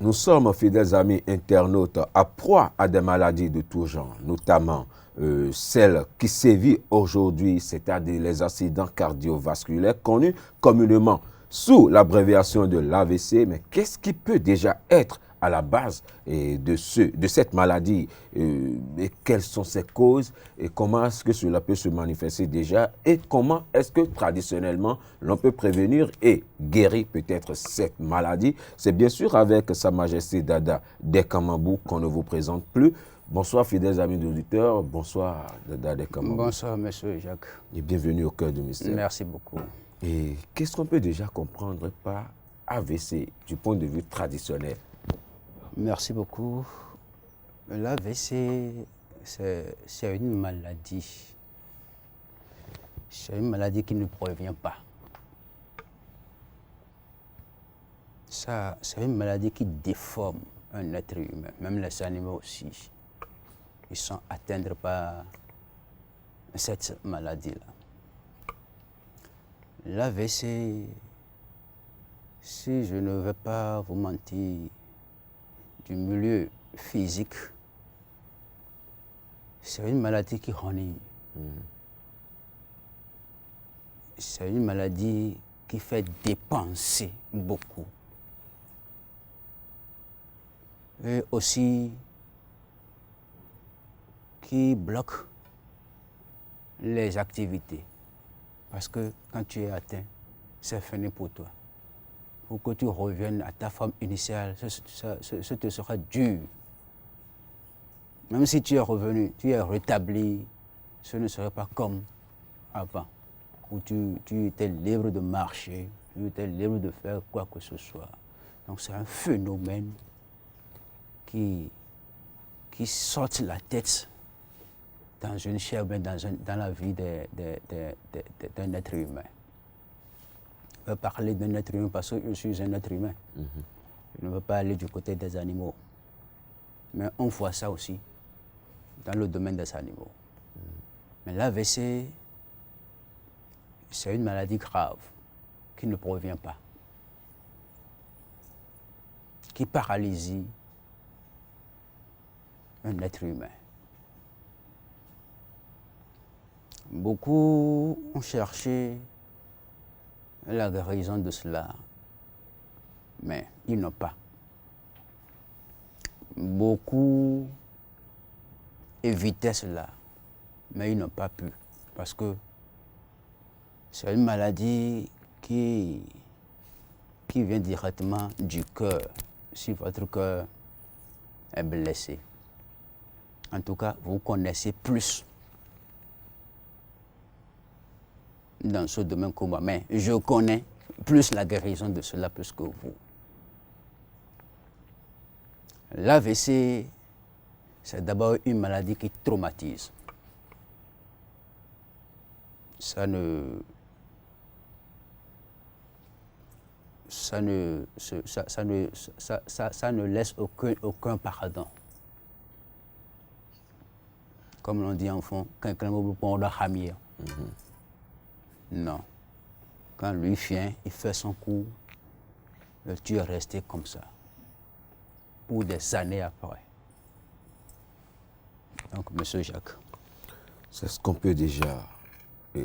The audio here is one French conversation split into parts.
Nous sommes, fidèles amis internautes, à proie à des maladies de tout genre, notamment celles qui sévissent aujourd'hui, c'est-à-dire les accidents cardiovasculaires connus communément sous l'abréviation de l'AVC. Mais qu'est-ce qui peut déjà être à la base de cette maladie et quelles sont ses causes et comment est-ce que cela peut se manifester déjà et comment est-ce que traditionnellement l'on peut prévenir et guérir peut-être cette maladie. C'est bien sûr avec Sa Majesté Dada Dekamambou qu'on ne vous présente plus. Bonsoir fidèles amis auditeurs, bonsoir Dada Dekamambou. Bonsoir monsieur Jacques. Et bienvenue au cœur du mystère. Merci beaucoup. Et qu'est-ce qu'on peut déjà comprendre par AVC du point de vue traditionnel? Merci beaucoup. L'AVC, c'est une maladie. C'est une maladie qui ne prévient pas. C'est une maladie qui déforme un être humain, même les animaux aussi. Ils sont atteints par cette maladie-là. L'AVC, si je ne vais pas vous mentir, du milieu physique, c'est une maladie qui ennuie. C'est une maladie qui fait dépenser beaucoup. Et aussi qui bloque les activités. Parce que quand tu es atteint, c'est fini pour toi. Pour que tu reviennes à ta forme initiale, ce te sera dur. Même si tu es revenu, tu es rétabli, ce ne serait pas comme avant, où tu étais libre de marcher, tu étais libre de faire quoi que ce soit. Donc c'est un phénomène qui saute la tête dans une chair, dans la vie d'un être humain. Je veux parler d'un être humain parce que je suis un être humain. Je ne veux pas aller du côté des animaux. Mais on voit ça aussi dans le domaine des animaux. Mais l'AVC, c'est une maladie grave qui ne provient pas, qui paralyse un être humain. Beaucoup ont cherché la guérison de cela, mais ils n'ont pas. Beaucoup évitaient cela, mais ils n'ont pas pu, parce que c'est une maladie qui vient directement du cœur, si votre cœur est blessé. En tout cas, vous connaissez plus dans ce domaine que moi, mais je connais plus la guérison de cela plus que vous. L'AVC, c'est d'abord une maladie qui traumatise. Ça ne laisse aucun pardon. Comme l'on dit en fond, quelqu'un ne peut pas ramir. Non. Quand lui vient, il fait son coup, tu es resté comme ça. Pour des années après. Donc, monsieur Jacques. C'est ce qu'on peut déjà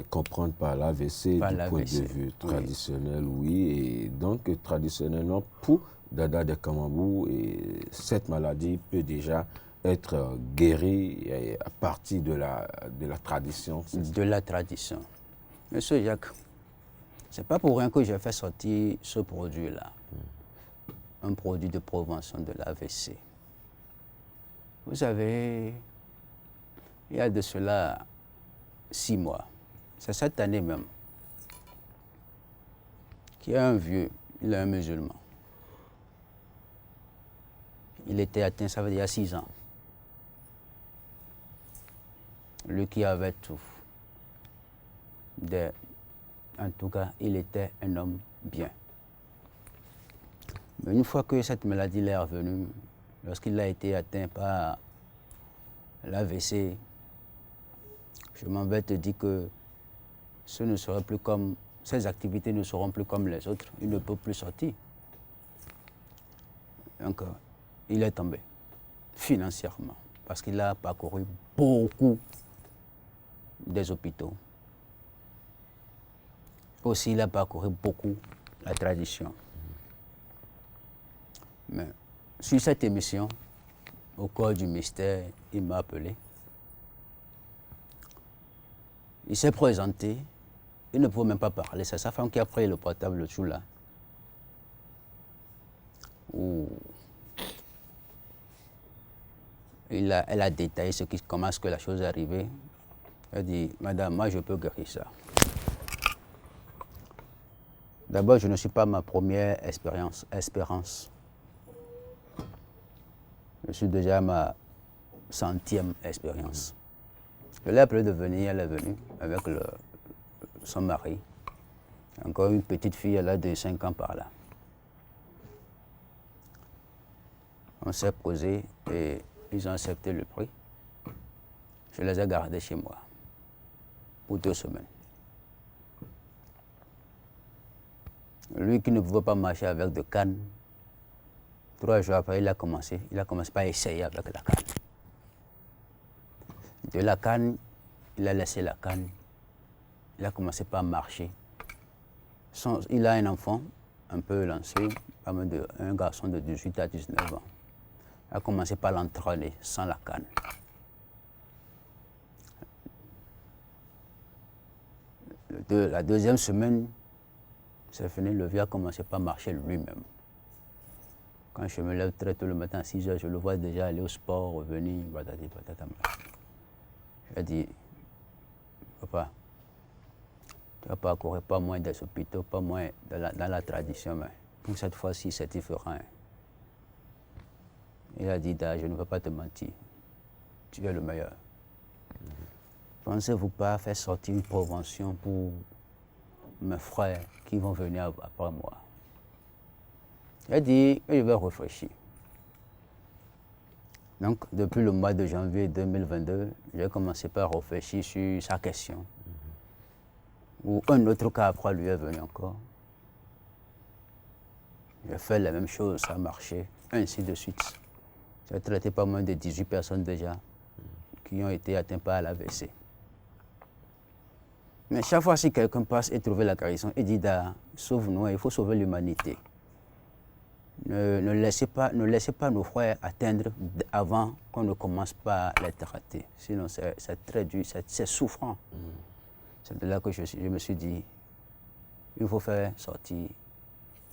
comprendre par l'AVC du point de vue traditionnel, oui. Et donc, traditionnellement, pour Dada Dekamambou, cette maladie peut déjà être guérie à partir de la tradition. De la tradition. Monsieur Jacques, c'est pas pour rien que j'ai fait sortir ce produit-là. Un produit de prévention de l'AVC. Vous savez, il y a de cela 6 mois, c'est cette année même, qu'il y a un vieux, il est un musulman. Il était atteint, ça veut dire il y a 6 ans. Lui qui avait tout. En tout cas, il était un homme bien. Mais une fois que cette maladie est revenue, lorsqu'il a été atteint par l'AVC, je m'en vais te dire que ce ne serait plus comme, ces activités ne seront plus comme les autres. Il ne peut plus sortir. Donc, il est tombé financièrement parce qu'il a parcouru beaucoup des hôpitaux. Aussi, il a parcouru beaucoup la tradition. Mais sur cette émission, au cœur du mystère, il m'a appelé. Il s'est présenté. Il ne pouvait même pas parler. C'est sa femme qui a pris le portable le tout là. Où elle a détaillé comment est-ce que la chose est arrivée. Elle a dit, madame, moi je peux guérir ça. D'abord, je ne suis pas ma première espérance. Je suis déjà à ma 100e expérience. Je l'ai appelé de venir, elle est venue avec son mari. Encore une petite fille, elle a de 5 ans par là. On s'est posé et ils ont accepté le prix. Je les ai gardés chez moi pour 2 semaines. Lui qui ne pouvait pas marcher avec de canne, 3 jours après, il a commencé par essayer avec la canne. De la canne, il a laissé la canne. Il a commencé par marcher. Il a un enfant un peu lancé, un garçon de 18 à 19 ans. Il a commencé par l'entraîner sans la canne. La 2e semaine, c'est fini, le vieux a commencé par marcher lui-même. Quand je me lève très tôt le matin à 6 heures, je le vois déjà aller au sport, revenir, patati patata. Je lui ai dit, papa, tu vas parcourir pas moins des hôpitaux, pas moins dans la tradition, mais pour cette fois-ci, c'est différent. Hein. Il a dit, je ne veux pas te mentir, tu es le meilleur. Pensez-vous pas faire sortir une prévention pour mes frères qui vont venir après moi? Il a dit, je vais réfléchir. Donc, depuis le mois de janvier 2022, j'ai commencé par réfléchir sur sa question. Ou un autre cas après lui est venu encore. J'ai fait la même chose, ça a marché, ainsi de suite. J'ai traité pas moins de 18 personnes déjà qui ont été atteintes par l'AVC. Mais chaque fois si quelqu'un passe et trouve la guérison, il dit, sauve-nous, il faut sauver l'humanité. Ne laissez pas nos frères atteindre avant qu'on ne commence pas à les traiter. Sinon, c'est très dur, c'est souffrant. C'est de là que je me suis dit, il faut faire sortir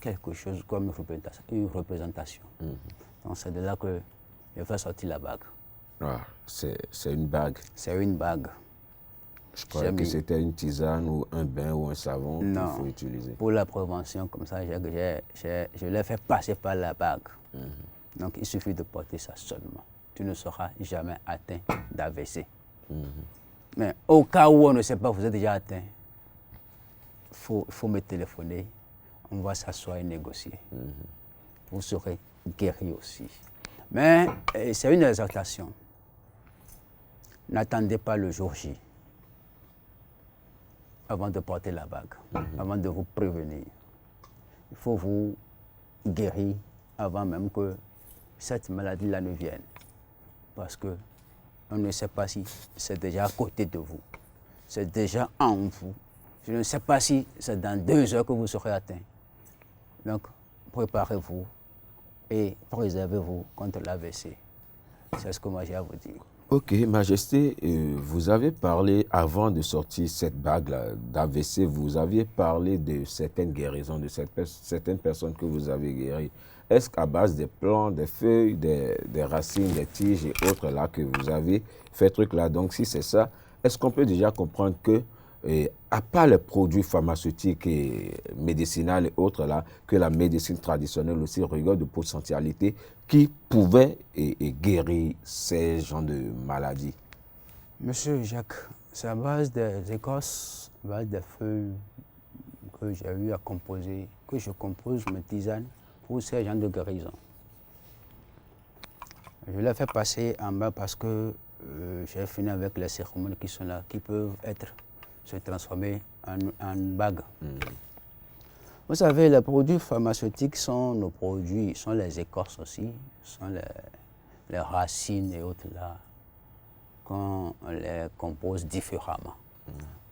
quelque chose comme une représentation. Donc c'est de là que je fais sortir la bague. Ah, c'est une bague. C'est une bague. Je croyais que c'était une tisane ou un bain ou un savon qu'il faut utiliser. Pour la prévention, comme ça, je l'ai fait passer par la bague. Donc, il suffit de porter ça seulement. Tu ne seras jamais atteint d'AVC. Mais au cas où on ne sait pas, vous êtes déjà atteint, il faut me téléphoner. On va s'asseoir et négocier. Vous serez guéri aussi. Mais c'est une exhortation. N'attendez pas le jour J avant de porter la bague, avant de vous prévenir. Il faut vous guérir avant même que cette maladie-là ne vienne. Parce que on ne sait pas si c'est déjà à côté de vous, c'est déjà en vous. Je ne sais pas si c'est dans 2 heures que vous serez atteint. Donc, préparez-vous et préservez-vous contre l'AVC. C'est ce que moi j'ai à vous dire. Ok, Majesté, vous avez parlé, avant de sortir cette bague-là d'AVC, vous aviez parlé de certaines guérisons, de certaines personnes que vous avez guéries. Est-ce qu'à base des plants, des feuilles, des racines, des tiges et autres là que vous avez fait truc là, donc si c'est ça, est-ce qu'on peut déjà comprendre que, à part les produits pharmaceutiques et médicinaux et autres là, que la médecine traditionnelle aussi regarde de potentialités qui pouvaient guérir ces genres de maladies? Monsieur Jacques, c'est à base des écorces, à base des feuilles que j'ai eu à composer, que je compose mes tisanes pour ces genres de guérison. Je l'ai fait passer en bas parce que j'ai fini avec les cérémonies qui sont là, qui peuvent se transformer en bagues. Vous savez, les produits pharmaceutiques sont nos produits, sont les écorces aussi, sont les racines et autres là, qu'on les compose différemment.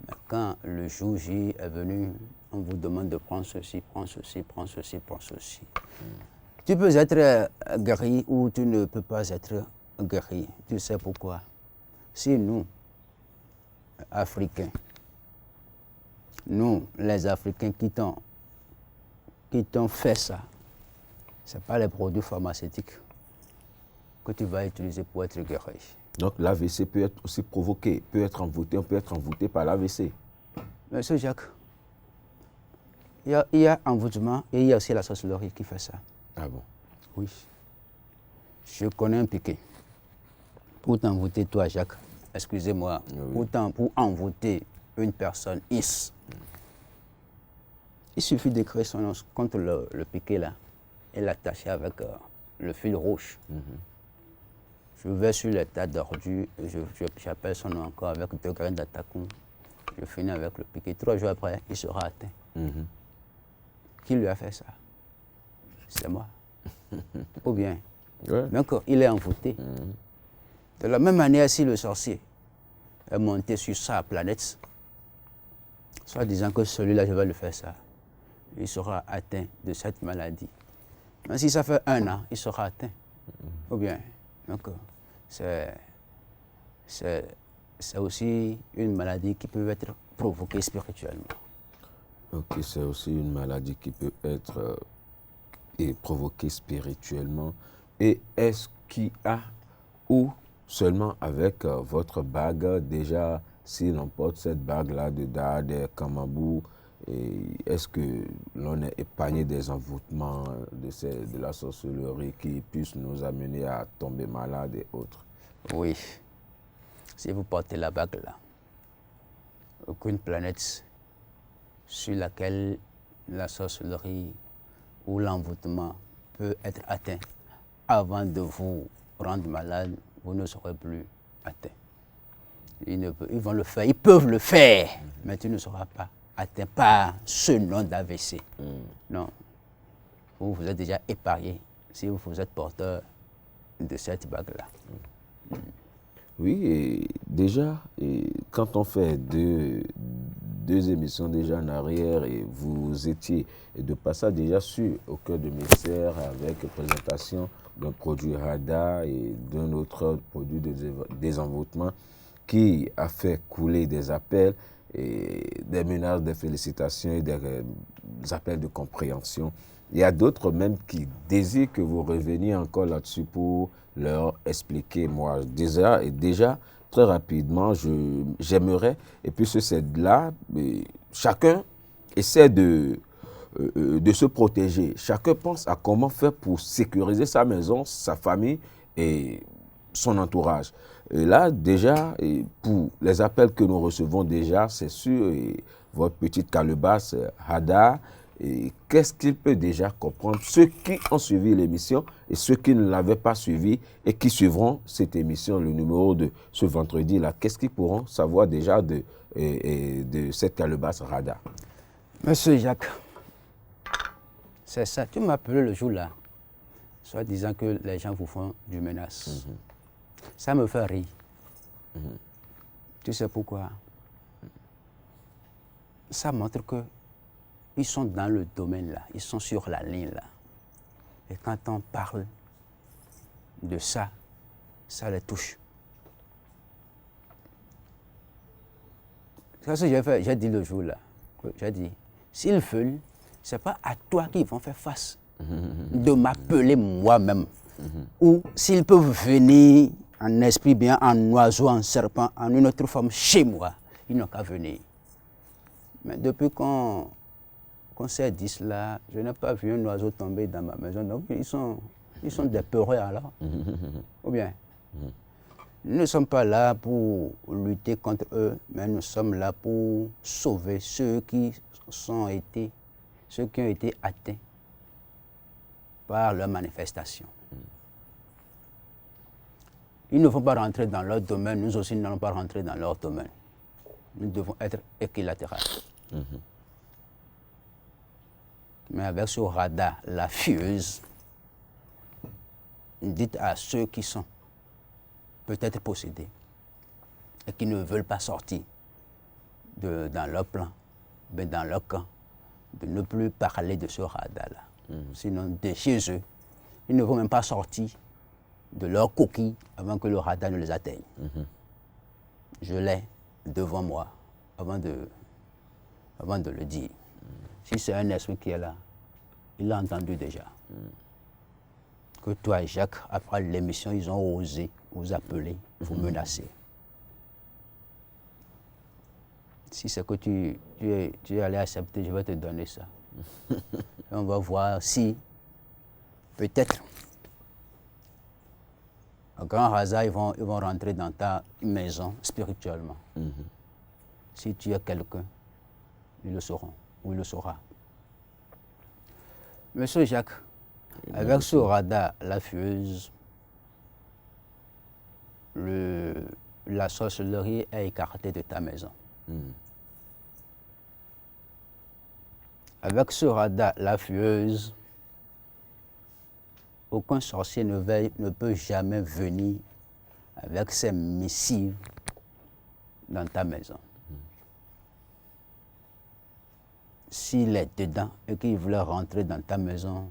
Mais quand le jour J est venu, on vous demande de prendre ceci, prendre ceci, prendre ceci, prendre ceci. Tu peux être guéri ou tu ne peux pas être guéri. Tu sais pourquoi? Si nous, Africains, nous, les Africains qui t'ont fait ça, ce n'est pas les produits pharmaceutiques que tu vas utiliser pour être guéri. Donc l'AVC peut être aussi provoqué, on peut être envoûté par l'AVC. Monsieur Jacques, il y a envoûtement et il y a aussi la sorcellerie qui fait ça. Ah bon? Oui. Je connais un piquet. Pour t'envoûter, toi, Jacques, excusez-moi, oui. Pour envoûter une personne X, il suffit d'écrire son nom contre le piquet là et l'attacher avec le fil rouge. Je vais sur le tas d'ordures, j'appelle son nom encore avec 2 graines d'attacon. Je finis avec le piquet. 3 jours après, il sera atteint. Qui lui a fait ça? C'est moi. Ou bien, donc il est envoûté. De la même manière, si le sorcier est monté sur sa planète, soit disant que celui-là, je vais lui faire ça, il sera atteint de cette maladie. Mais si ça fait 1 an, il sera atteint. Ou bien, donc c'est aussi une maladie qui peut être provoquée spirituellement. Ok, c'est aussi une maladie qui peut être provoquée spirituellement. Et est-ce qu'il y a, ou seulement avec votre bague, déjà, si l'on porte cette bague-là de Dade, Kamabou, est-ce que l'on est épargné des envoûtements de la sorcellerie qui puissent nous amener à tomber malade et autres? Oui. Si vous portez la bague là, aucune planète sur laquelle la sorcellerie ou l'envoûtement peut être atteint avant de vous rendre malade, vous ne serez plus atteint. Ils vont le faire, ils peuvent le faire, mais tu ne seras pas atteint par ce nom d'AVC. Non. Vous êtes déjà épargné si vous êtes porteur de cette bague-là. Oui, et déjà, quand on fait deux émissions déjà en arrière, et vous étiez de passage déjà sur Au cœur de mes serres avec présentation d'un produit Rada et d'un autre produit de désenvoûtement qui a fait couler des appels, et des menaces, des félicitations et des appels de compréhension. Il y a d'autres même qui désirent que vous reveniez encore là-dessus pour leur expliquer. Moi, déjà très rapidement, j'aimerais, et puis c'est là, chacun essaie de se protéger. Chacun pense à comment faire pour sécuriser sa maison, sa famille et son entourage. Et là, déjà, pour les appels que nous recevons déjà, c'est sûr, votre petite calebasse, Hada, qu'est-ce qu'il peut déjà comprendre? Ceux qui ont suivi l'émission et ceux qui ne l'avaient pas suivi et qui suivront cette émission, le numéro de ce vendredi-là, qu'est-ce qu'ils pourront savoir déjà de cette calebasse Hada? Monsieur Jacques, c'est ça. Tu m'as appelé le jour-là, soit disant que les gens vous font du menace. Ça me fait rire. Tu sais pourquoi? Ça montre qu'ils sont dans le domaine là, ils sont sur la ligne là. Et quand on parle de ça, ça les touche. C'est ce que j'ai dit le jour là. J'ai dit, s'ils veulent, ce n'est pas à toi qu'ils vont faire face de m'appeler moi-même. Ou s'ils peuvent venir en esprit bien, en oiseau, en serpent, en une autre forme chez moi, ils n'ont qu'à venir. Mais depuis qu'on s'est dit cela, je n'ai pas vu un oiseau tomber dans ma maison. Donc ils sont des peureux alors. Ou bien, nous ne sommes pas là pour lutter contre eux, mais nous sommes là pour sauver ceux qui ont été atteints par leur manifestation. Ils ne vont pas rentrer dans leur domaine, nous aussi nous n'allons pas rentrer dans leur domaine. Nous devons être équilatéraux. Mais avec ce radar, la fieuse, dites à ceux qui sont peut-être possédés et qui ne veulent pas sortir dans leur plan, mais dans leur camp, de ne plus parler de ce radar-là. Sinon, de chez eux, ils ne vont même pas sortir de leur coquille avant que le radar ne les atteigne. Je l'ai devant moi avant de le dire. Si c'est un esprit qui est là, il l'a entendu déjà. Que toi et Jacques, après l'émission, ils ont osé vous appeler, vous menacer. Si c'est que tu es allé accepter, je vais te donner ça. Et on va voir si, peut-être, à grand hasard, ils vont rentrer dans ta maison spirituellement. Si tu es quelqu'un, ils le sauront, ou il le saura. Monsieur Jacques, avec ce radar, la fieuse, la sorcellerie est écartée de ta maison. Avec ce radar, la fieuse, aucun sorcier ne peut jamais venir avec ses missives dans ta maison. S'il est dedans et qu'il voulait rentrer dans ta maison,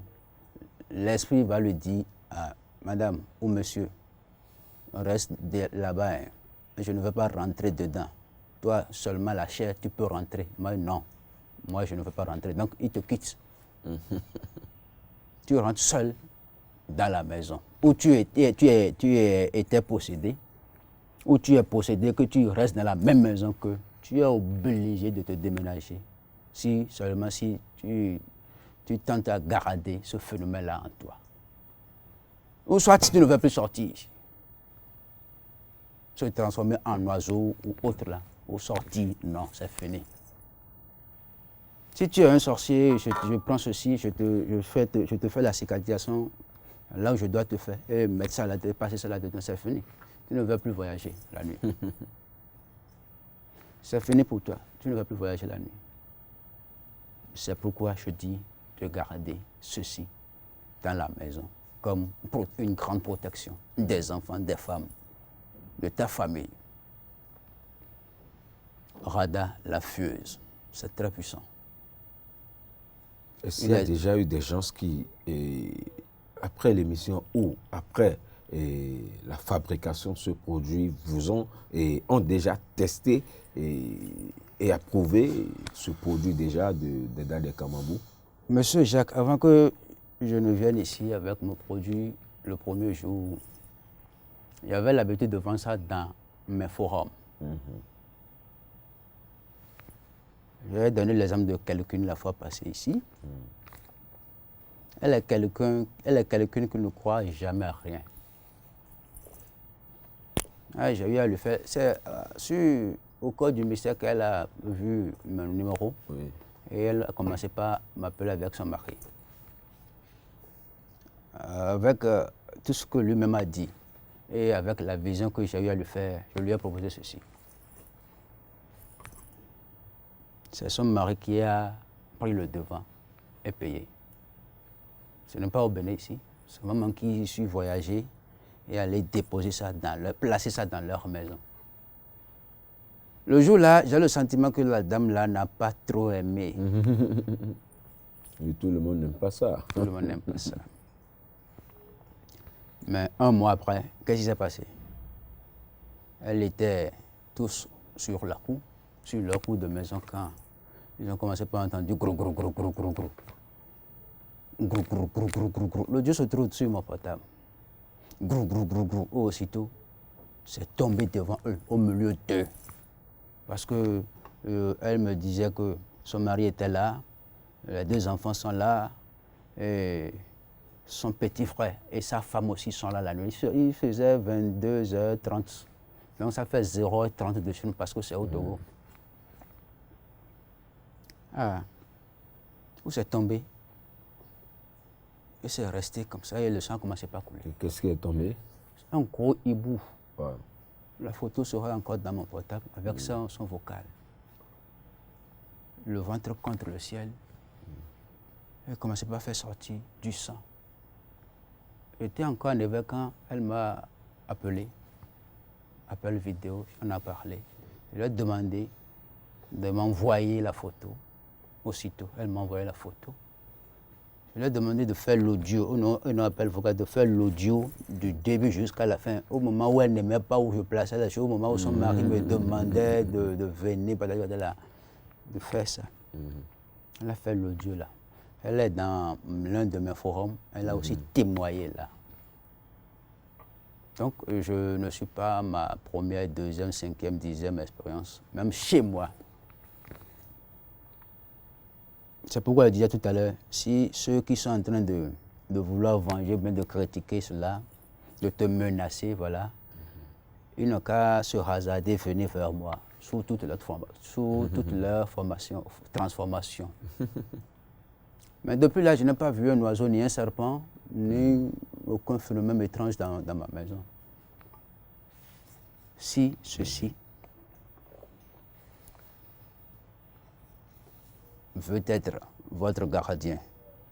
l'esprit va lui dire à madame ou monsieur, reste là-bas, hein. Je ne veux pas rentrer dedans. Toi, seulement la chair, tu peux rentrer. Moi, non. Moi, je ne veux pas rentrer. Donc, il te quitte. Tu rentres seul dans la maison. Ou tu étais possédé, ou tu es possédé, que tu restes dans la même maison que tu es obligé de te déménager. Seulement si tu tentes à garder ce phénomène-là en toi. Ou soit si tu ne veux plus sortir, se transformer en oiseau ou autre là, ou sortir, non, c'est fini. Si tu es un sorcier, je prends ceci, je te fais la cicatrisation là où je dois te faire, et mettre ça là-dedans, passer ça là-dedans, c'est fini. Tu ne veux plus voyager la nuit. C'est fini pour toi, tu ne veux plus voyager la nuit. C'est pourquoi je dis de garder ceci dans la maison, comme une grande protection des enfants, des femmes, de ta famille. Radar, la fieuse, c'est très puissant. Est-ce qu'il y a déjà eu des gens qui, après l'émission ou après la fabrication de ce produit, ont déjà testé et approuvé ce produit déjà de Dade Kamambou? Monsieur Jacques, avant que je ne vienne ici avec mon produit, le premier jour, j'avais l'habitude de vendre ça dans mes forums. J'ai donné l'exemple de quelqu'une la fois passée ici. Elle est quelqu'un qui ne croit jamais à rien. J'ai eu à lui faire. C'est au cours du mystère qu'elle a vu mon numéro. Oui. Et elle a commencé par m'appeler avec son mari. Avec tout ce que lui-même a dit et avec la vision que j'ai eu à lui faire, je lui ai proposé ceci. C'est son mari qui a pris le devant et payé. Ce n'est pas au Bénin ici. C'est maman qui suis voyagé et aller déposer ça placer ça dans leur maison. Le jour-là, j'ai le sentiment que la dame-là n'a pas trop aimé. Mais tout le monde n'aime pas ça. Tout le monde n'aime pas ça. Mais un mois après, qu'est-ce qui s'est passé? Elle était tous sur leur coup de maison quand ils ont commencé par entendre du gros, gros, gros, gros, gros, gros. Gros, gros, gros, gros, gros, gros. Le Dieu se trouve sur mon portable. Gros, gros, gros, gros. Aussitôt, c'est tombé devant eux, au milieu d'eux. Parce que elle me disait que son mari était là, les deux enfants sont là, et son petit frère et sa femme aussi sont là la nuit. Il faisait 22h30. Donc ça fait 0h30 de chez nous parce que c'est au Togo. Où c'est tombé? Et c'est resté comme ça et le sang commençait pas à couler. Qu'est-ce qui est tombé? un gros hibou. Ouais. La photo sera encore dans mon portable avec son vocal. Le ventre contre le ciel. Elle commençait pas à faire sortir du sang. J'étais encore en éveil quand elle m'a appelé. Appel vidéo, on a parlé. Je lui ai demandé de m'envoyer la photo. Aussitôt, elle m'a envoyé la photo. Je lui ai demandé de faire l'audio, on appelle vocal, de faire l'audio du début jusqu'à la fin. Au moment où elle n'aimait pas où je plaçais la chose, au moment où son mari me demandait de venir, de faire ça. Elle a fait l'audio là. Elle est dans l'un de mes forums, elle a aussi témoigné là. Donc je ne suis pas ma première, deuxième, cinquième, 10e expérience, même chez moi. C'est pourquoi je disais tout à l'heure, si ceux qui sont en train de vouloir venger, bien de critiquer cela, de te menacer, voilà, ils n'ont qu'à se hasarder, venir vers moi, sous toute leur transformation. Mais depuis là, je n'ai pas vu un oiseau, ni un serpent, ni aucun phénomène étrange dans ma maison. Si ceci veut être votre gardien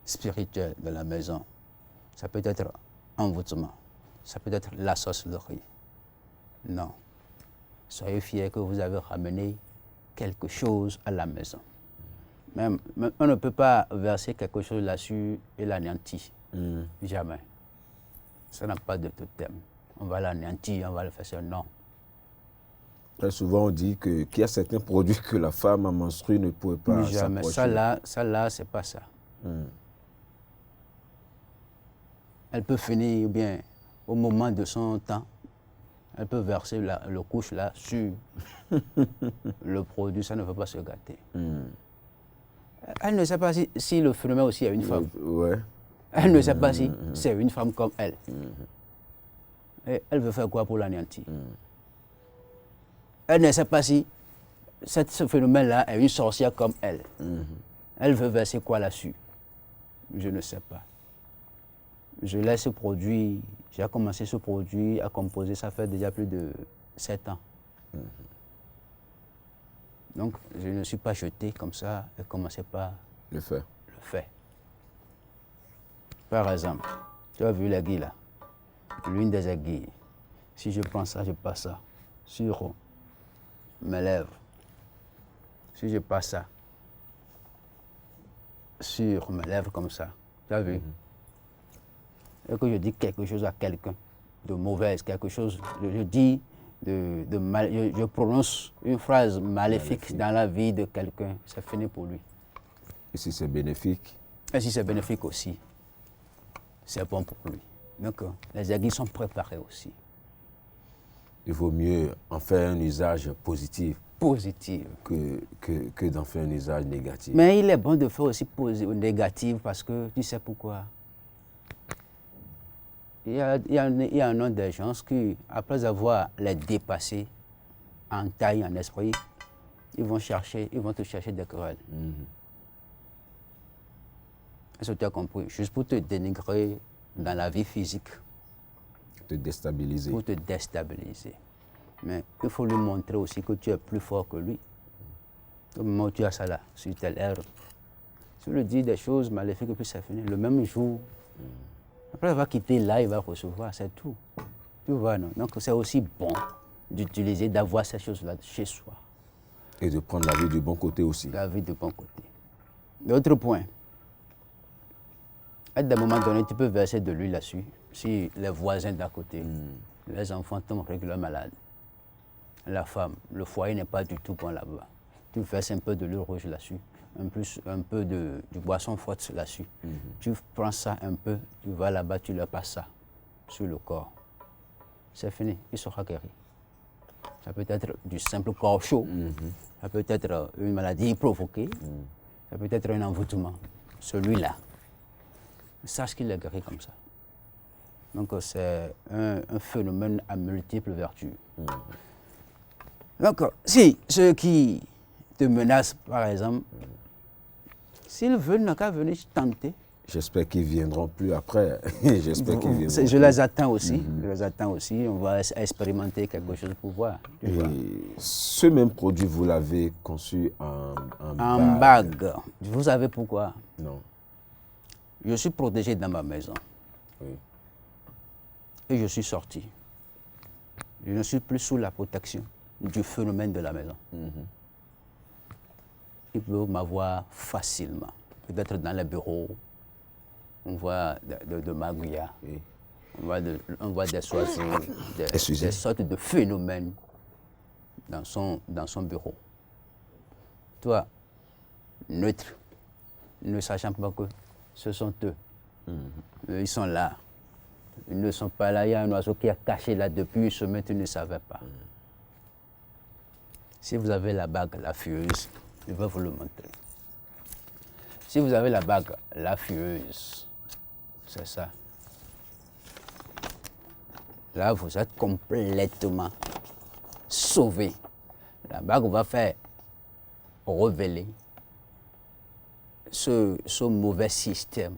spirituel de la maison, ça peut être envoûtement, ça peut être la sorcellerie. Non. Soyez fiers que vous avez ramené quelque chose à la maison. Même, on ne peut pas verser quelque chose là-dessus et l'anéantir. Jamais. Ça n'a pas de totem. On va l'anéantir, on va le faire ça. Non. Très souvent, on dit qu'il y a certains produits que la femme à menstruer ne pouvait pas jamais. s'approcher. Ça là, c'est pas ça. Elle peut finir bien au moment de son temps. Elle peut verser le couche là sur le produit, ça ne va pas se gâter. Elle ne sait pas si le phénomène aussi est une femme. Ouais. Elle ne sait pas si c'est une femme comme elle. Et elle veut faire quoi pour l'anéantir? Elle ne sait pas si ce phénomène-là est une sorcière comme elle. Elle veut verser quoi là-dessus? Je ne sais pas. Je laisse ce produit, j'ai commencé ce produit à composer, ça fait déjà plus de 7 ans. Donc, je ne suis pas jeté comme ça et commencé par le faire. Par exemple, tu as vu l'aiguille là, l'une des aiguilles. Si je prends ça, je passe ça sur mes lèvres. Si je passe ça sur mes lèvres comme ça, tu as vu? Et que je dis quelque chose à quelqu'un de mauvaise, quelque chose, je dis de mal, je prononce une phrase maléfique dans la vie de quelqu'un, c'est fini pour lui. Et si c'est bénéfique? Et si c'est bénéfique aussi, c'est bon pour lui. Donc, les aiguilles sont préparées aussi. Il vaut mieux en faire un usage positif. Que d'en faire un usage négatif. Mais il est bon de faire aussi négatif parce que tu sais pourquoi? Il y a un nombre de gens qui, après avoir les dépassés en taille, en esprit, ils vont te chercher des querelles. Est-ce que tu as compris? Juste pour te dénigrer dans la vie physique. Te déstabiliser. Pour te déstabiliser. Mais il faut lui montrer aussi que tu es plus fort que lui. Au moment où tu as ça là, sur telle heure, tu lui dis des choses maléfiques et puis c'est fini. Le même jour, après il va quitter là, il va recevoir, c'est tout. Tu vois, non? Donc c'est aussi bon d'utiliser, d'avoir ces choses-là chez soi. Et de prendre la vie du bon côté aussi. La vie du bon côté. L'autre point, à un moment donné, tu peux verser de l'huile là-dessus. Si les voisins d'à côté, les enfants tombent régulièrement malades. La femme, le foyer n'est pas du tout bon là-bas. Tu verses un peu de l'huile rouge là-dessus, un peu de boisson forte là-dessus. Tu prends ça un peu, tu vas là-bas, tu leur passes ça sur le corps. C'est fini, il sera guéri. Ça peut être du simple corps chaud, ça peut être une maladie provoquée, ça peut être un envoûtement. Celui-là, sache qu'il est guéri comme ça. Donc c'est un phénomène à multiples vertus. Donc si ceux qui te menacent, par exemple, s'ils veulent, n'a qu'à venir tenter J'espère qu'ils ne viendront plus après. J'espère qu'ils viendront Je les attends aussi. Je les attends aussi. On va expérimenter quelque chose pour voir. Et ce même produit, vous l'avez conçu en bague. Vous savez pourquoi? Non. Je suis protégé dans ma maison. Oui. Et je suis sorti. Je ne suis plus sous la protection du phénomène de la maison. Il peut m'avoir facilement. Peut-être dans les bureaux, on voit de magouillas, Oui. on voit des oiseaux, des sortes de phénomènes dans son bureau. Toi, neutre, ne sachant pas que ce sont eux. Ils sont là. Ils ne sont pas là. Il y a un oiseau qui est caché là depuis une semaine, tu ne savais pas. Si vous avez la bague, la fieuse, je vais vous le montrer. Si vous avez la bague, la fieuse, c'est ça. Là, vous êtes complètement sauvé. La bague va faire révéler ce mauvais système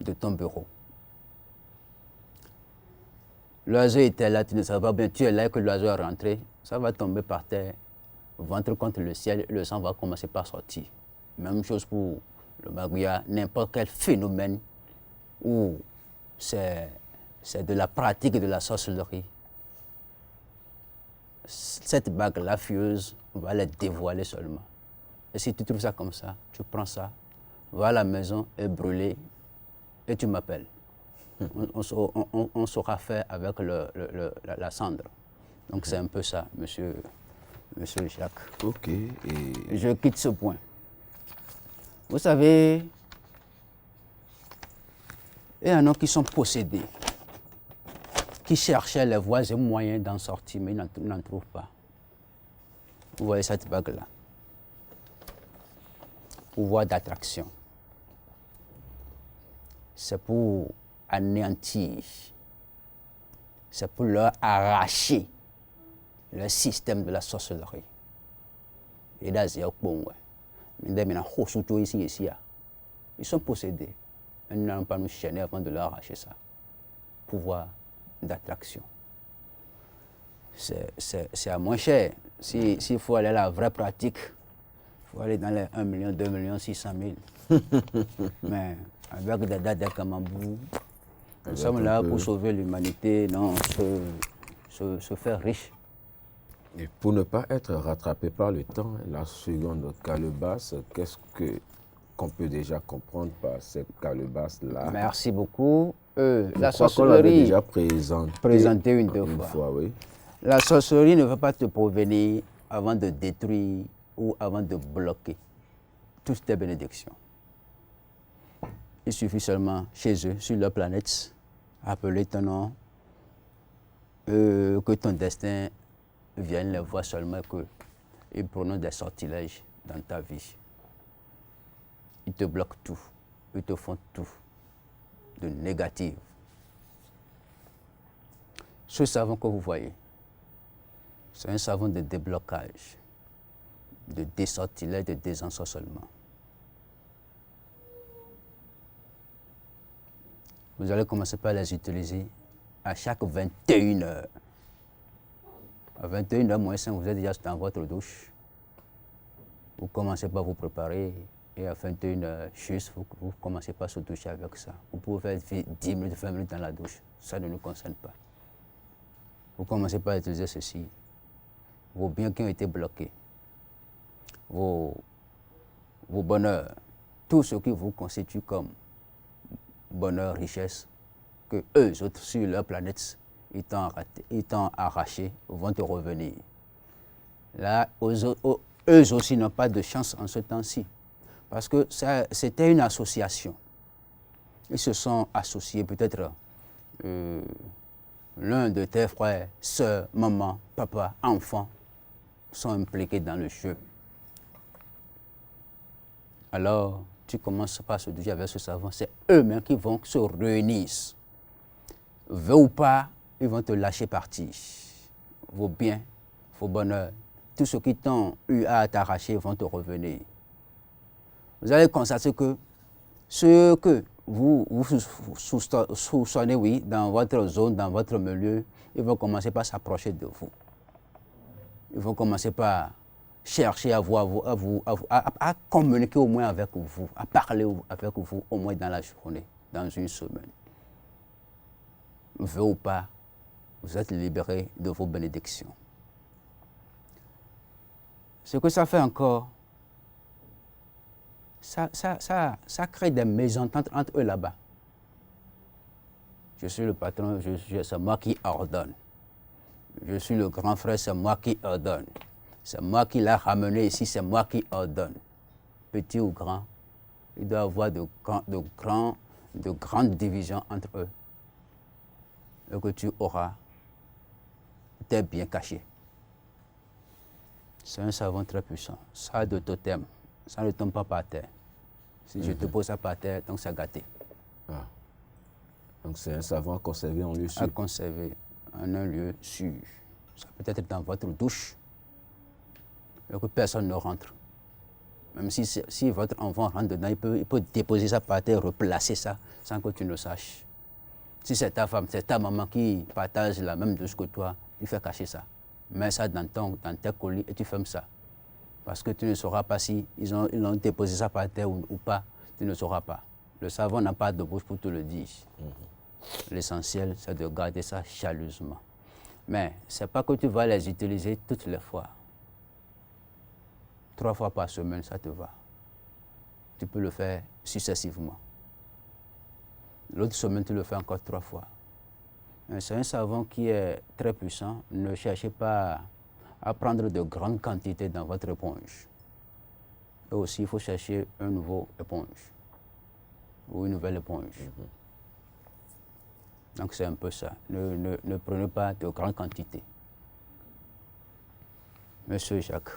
de ton bureau. L'oiseau était là, tu ne savais pas bien, tu es là que l'oiseau est rentré, ça va tomber par terre, ventre contre le ciel, le sang va commencer par sortir. Même chose pour le magouilla, n'importe quel phénomène où c'est de la pratique de la sorcellerie. Cette bague-là fieuse, on va la dévoiler seulement. Et si tu trouves ça comme ça, tu prends ça, va à la maison et brûler, et tu m'appelles. On saura faire avec la cendre. Donc c'est un peu ça, monsieur Jacques. Ok. Et je quitte ce point. Vous savez, il y en a qui sont possédés, qui cherchaient les voies et moyens d'en sortir, mais ils n'en trouvent pas. Vous voyez cette bague-là. Pouvoir d'attraction. C'est pour anéantir. C'est pour leur arracher le système de la sorcellerie. Et là, c'est un bon. Ils sont possédés. Ils n'ont pas nous chaîner avant de leur arracher ça. Pouvoir d'attraction. C'est à moins cher. S'il faut aller à la vraie pratique, il faut aller dans les 1 million, 2 millions, 600 000. Mais avec des dates de Kamambou, nous sommes là pour sauver l'humanité, non, se faire riche. Et pour ne pas être rattrapé par le temps, la seconde calebasse, qu'est-ce qu'on peut déjà comprendre par cette calebasse-là? Merci beaucoup. La sorcellerie déjà présentée une deux fois. Oui. La sorcellerie ne va pas te provenir avant de détruire ou avant de bloquer toutes tes bénédictions. Il suffit seulement chez eux, sur leur planète, appeler ton nom, que ton destin vienne les voir seulement, qu'ils prononcent des sortilèges dans ta vie. Ils te bloquent tout, ils te font tout de négatif. Ce savon que vous voyez, c'est un savon de déblocage, de désortilège, de désensorcellement. Vous allez commencer par les utiliser à chaque 21 heures. À 21 heures moins 5, vous êtes déjà dans votre douche. Vous commencez par vous préparer et à 21 heures juste, vous commencez par se doucher avec ça. Vous pouvez faire 10 minutes, 20 minutes dans la douche. Ça ne nous concerne pas. Vous commencez par utiliser ceci. Vos biens qui ont été bloqués, vos bonheurs, tout ce qui vous constitue comme bonheur, richesse, que eux autres sur leur planète, ils t'ont arraché, vont te revenir. Là, eux aussi n'ont pas de chance en ce temps-ci. Parce que c'était une association. Ils se sont associés, peut-être l'un de tes frères, sœurs, maman, papa, enfants, sont impliqués dans le jeu. Alors, tu commences par se doucher avec ce savon, c'est eux-mêmes qui vont se réunir. Veux ou pas, ils vont te lâcher partir. Vos biens, vos bonheurs, tout ce qui t'ont eu à t'arracher vont te revenir. Vous allez constater que Ce que vous soupçonnez, oui, dans votre zone, dans votre milieu, ils vont commencer par s'approcher de vous. Ils vont commencer par chercher à communiquer au moins avec vous, à parler avec vous au moins dans la journée, dans une semaine. Veux ou pas, vous êtes libéré de vos bénédictions. Ce que ça fait encore, ça crée des mésententes entre eux là-bas. Je suis le patron, c'est moi qui ordonne. Je suis le grand frère, c'est moi qui ordonne. C'est moi qui l'ai ramené ici, c'est moi qui ordonne. Petit ou grand, il doit y avoir de grandes divisions entre eux. Et que tu auras tes biens cachés. C'est un savon très puissant. Ça a de totem. Ça ne tombe pas par terre. Si je te pose ça par terre, donc c'est gâté. Ah. Donc c'est un savon à conserver en lieu sûr. À conserver en un lieu sûr. Ça peut être dans votre douche. Et que personne ne rentre. Même si votre enfant rentre dedans, il peut déposer ça par terre, replacer ça sans que tu ne saches. Si c'est ta femme, c'est ta maman qui partage la même douche que toi, tu fais cacher ça. Mets ça dans tes colis et tu fermes ça. Parce que tu ne sauras pas si ils ont déposé ça par terre ou pas, tu ne sauras pas. Le savon n'a pas de bouche pour te le dire. L'essentiel, c'est de garder ça chaleureusement. Mais ce n'est pas que tu vas les utiliser toutes les fois. 3 fois par semaine, ça te va. Tu peux le faire successivement. L'autre semaine, tu le fais encore 3 fois. C'est un savon qui est très puissant. Ne cherchez pas à prendre de grandes quantités dans votre éponge. Et aussi, il faut chercher un nouveau éponge ou une nouvelle éponge. Donc c'est un peu ça. Ne prenez pas de grandes quantités. Monsieur Jacques,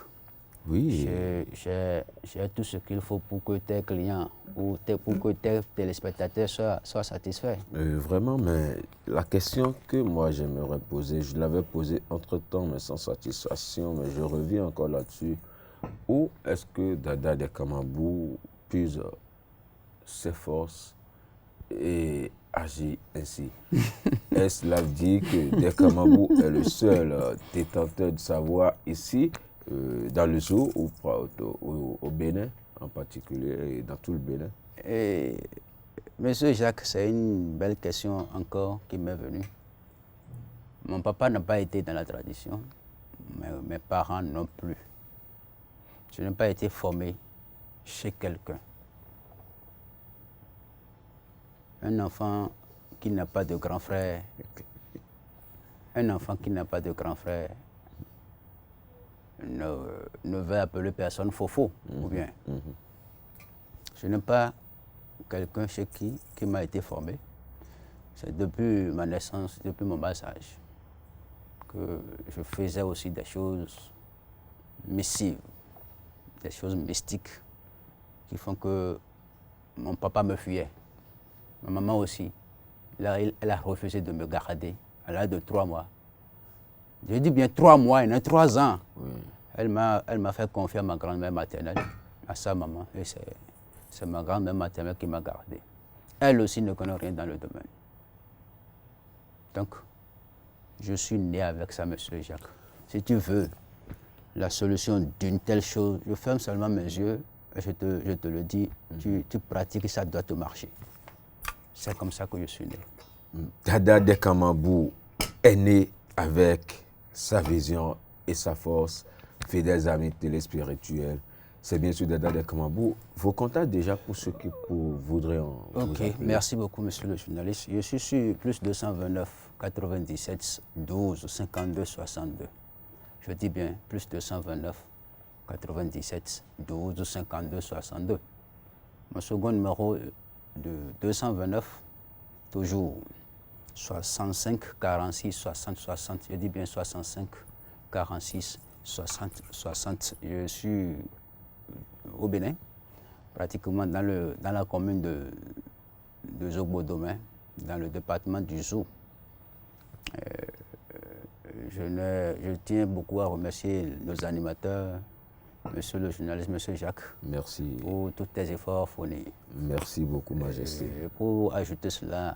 oui. j'ai tout ce qu'il faut pour que tes clients ou pour que tes téléspectateurs soient satisfaits. Vraiment, mais la question que moi j'aimerais poser, je l'avais posée entre-temps, mais sans satisfaction, mais je reviens encore là-dessus. Où est-ce que Dada de Kamabou puise ses forces et agit ainsi? Est-ce cela dit que De Kamabou est le seul détenteur de savoir ici, dans le zoo ou au Bénin en particulier et dans tout le Bénin? Monsieur Jacques, c'est une belle question encore qui m'est venue. Mon papa n'a pas été dans la tradition, mais mes parents non plus. Je n'ai pas été formé chez quelqu'un. Un enfant qui n'a pas de grand frère, ne veut appeler personne faux ou bien. Je n'ai pas quelqu'un chez qui m'a été formé. C'est depuis ma naissance, depuis mon bas âge, que je faisais aussi des choses missives, des choses mystiques qui font que mon papa me fuyait. Ma maman aussi. Elle a refusé de me garder à l'âge de 3 mois. Je dis bien 3 mois, il y en a 3 ans. Oui. Elle m'a fait confier à ma grand-mère maternelle, à sa maman. Et c'est ma grand-mère maternelle qui m'a gardé. Elle aussi ne connaît rien dans le domaine. Donc, je suis né avec ça, monsieur Jacques. Si tu veux la solution d'une telle chose, je ferme seulement mes yeux et je te le dis, tu pratiques, ça doit te marcher. C'est comme ça que je suis né. Dada de Kamabou est né avec sa vision et sa force. Fidèles amis téléspirituels, c'est bien sûr Dada de Kamabou. Vos contacts déjà pour ceux qui voudraient en Ok, merci beaucoup monsieur le journaliste. Je suis sur plus 229 97 12 52 62. Je dis bien plus 229 97 12 52 62. Mon second numéro de 229, toujours 65 46 60 60. Je dis bien 65 46 60 60. Je suis au Bénin, pratiquement dans la commune de Zogbo-Domain, dans le département du Zou. Je tiens beaucoup à remercier nos animateurs monsieur le journaliste, monsieur Jacques, Merci. pour tous tes efforts fournis. Merci beaucoup, Majesté. Et pour ajouter cela,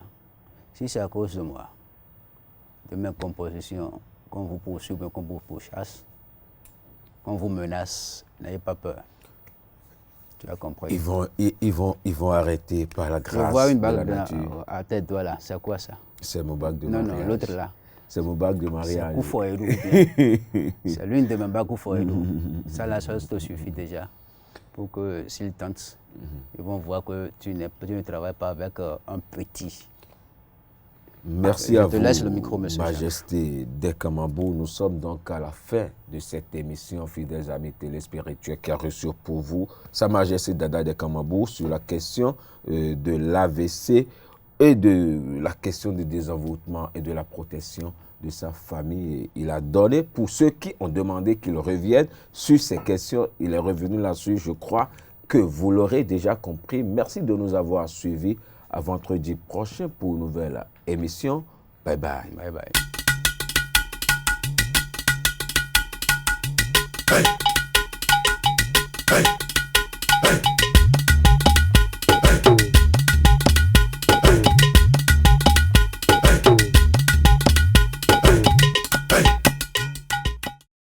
si c'est à cause de moi, de mes compositions, qu'on vous poursuit, qu'on vous pourchasse, qu'on vous menace, n'ayez pas peur. Tu as compris. Ils vont arrêter par la Je grâce vois une de la bague nature. à tes doigts là, c'est quoi ça? C'est mon bague de Non, mariage. non, l'autre là. C'est mon bague de C'est mariage. Koufoedou. C'est l'une de mes bagues Koufoedou. Ça là, ça te suffit déjà. Pour que s'ils tentent, ils vont voir que tu ne travailles pas avec un petit. Merci Je à te vous, laisse le micro, monsieur Majesté des Kamambou. Nous sommes donc à la fin de cette émission, fidèles amis téléspirituels, qui a reçu pour vous Sa Majesté Dada des Kamambou sur la question de l'AVC et de la question du désenvoûtement et de la protection de sa famille. Et il a donné, pour ceux qui ont demandé qu'il revienne sur ces questions, il est revenu là-dessus. Je crois que vous l'aurez déjà compris. Merci de nous avoir suivis. À vendredi prochain pour une nouvelle émission. Bye bye. Bye bye. Hey. Hey.